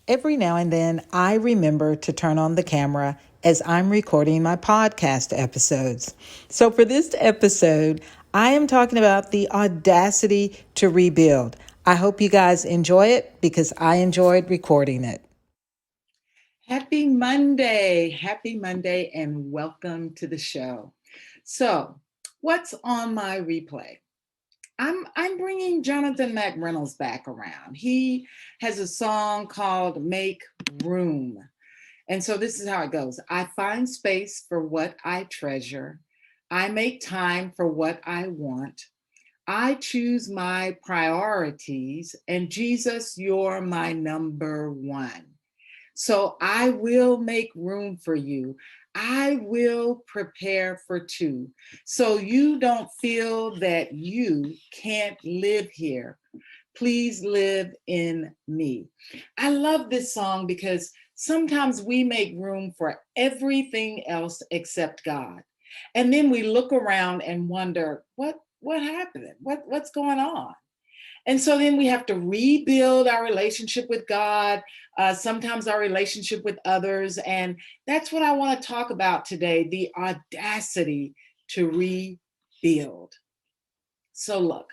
Every now and then, I remember to turn on the camera as I'm recording my podcast episodes. So, for this episode, I am talking about the audacity to rebuild. I hope you guys enjoy it because I enjoyed recording it. Happy Monday. Happy Monday, and welcome to the show. So, what's on my replay? I'm bringing Jonathan McReynolds back around. He has a song called Make Room. And so this is how it goes. I find space for what I treasure. I make time for what I want. I choose my priorities, and Jesus, you're my number one. So I will make room for you. I will prepare for two. So you don't feel that you can't live here. Please live in me. I love this song because sometimes we make room for everything else except God. And then we look around and wonder, what happened? What's going on? And so then we have to rebuild our relationship with God, sometimes our relationship with others. And that's what I want to talk about today, the audacity to rebuild. So, look,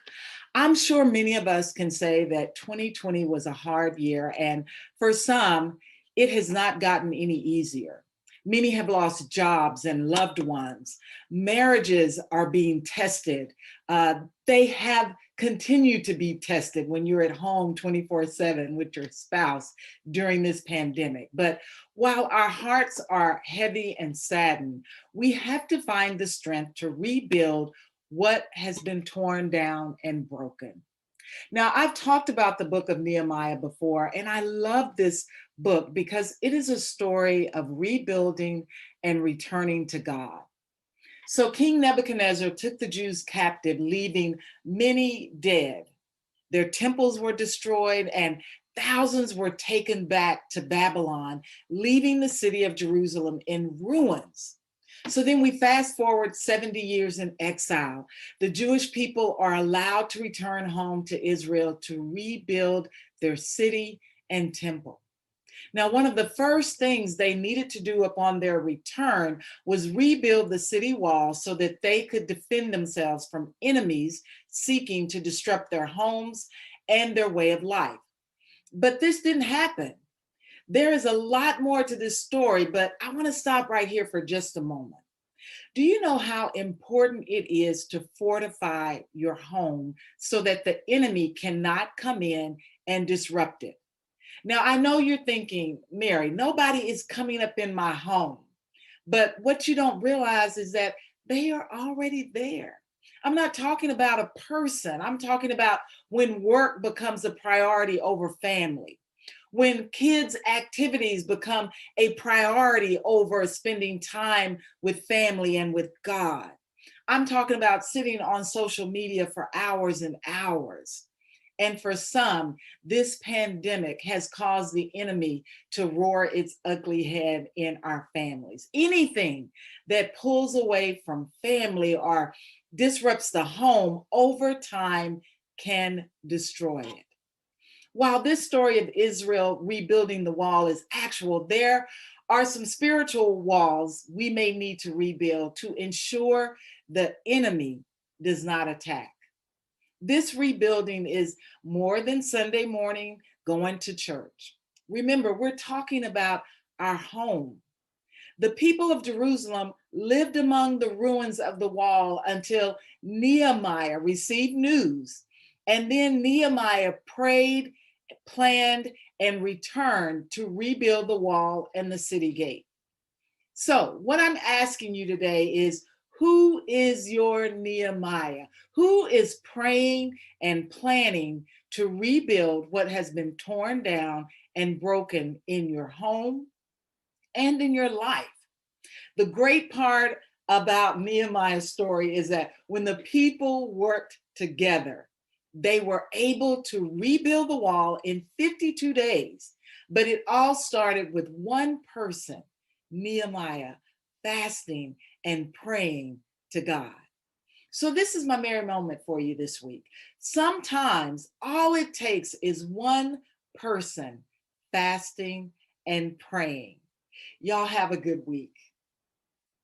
I'm sure many of us can say that 2020 was a hard year. And for some, it has not gotten any easier. Many have lost jobs and loved ones. Marriages are being tested. They have continued to be tested when you're at home 24/7 with your spouse during this pandemic. But while our hearts are heavy and saddened, we have to find the strength to rebuild what has been torn down and broken. Now, I've talked about the book of Nehemiah before, and I love this book because it is a story of rebuilding and returning to God. So, King Nebuchadnezzar took the Jews captive, leaving many dead. Their temples were destroyed, and thousands were taken back to Babylon, leaving the city of Jerusalem in ruins. So then we fast forward 70 years in exile. The Jewish people are allowed to return home to Israel to rebuild their city and temple. Now, one of the first things they needed to do upon their return was rebuild the city wall so that they could defend themselves from enemies seeking to disrupt their homes and their way of life. But this didn't happen. There is a lot more to this story, but I want to stop right here for just a moment. Do you know how important it is to fortify your home so that the enemy cannot come in and disrupt it? Now, I know you're thinking, Mary, nobody is coming up in my home. But what you don't realize is that they are already there. I'm not talking about a person. I'm talking about when work becomes a priority over family, when kids' activities become a priority over spending time with family and with God. I'm talking about sitting on social media for hours and hours. And for some, this pandemic has caused the enemy to roar its ugly head in our families. Anything that pulls away from family or disrupts the home over time can destroy it. While this story of Israel rebuilding the wall is actual, there are some spiritual walls we may need to rebuild to ensure the enemy does not attack. This rebuilding is more than Sunday morning going to church. Remember, we're talking about our home. The people of Jerusalem lived among the ruins of the wall until Nehemiah received news. And then Nehemiah prayed, planned, and returned to rebuild the wall and the city gate. So, what I'm asking you today is, who is your Nehemiah? Who is praying and planning to rebuild what has been torn down and broken in your home and in your life? The great part about Nehemiah's story is that when the people worked together, they were able to rebuild the wall in 52 days. But it all started with one person, Nehemiah, fasting and praying to God. So, this is my merry moment for you this week. Sometimes all it takes is one person fasting, and praying. Y'all have a good week.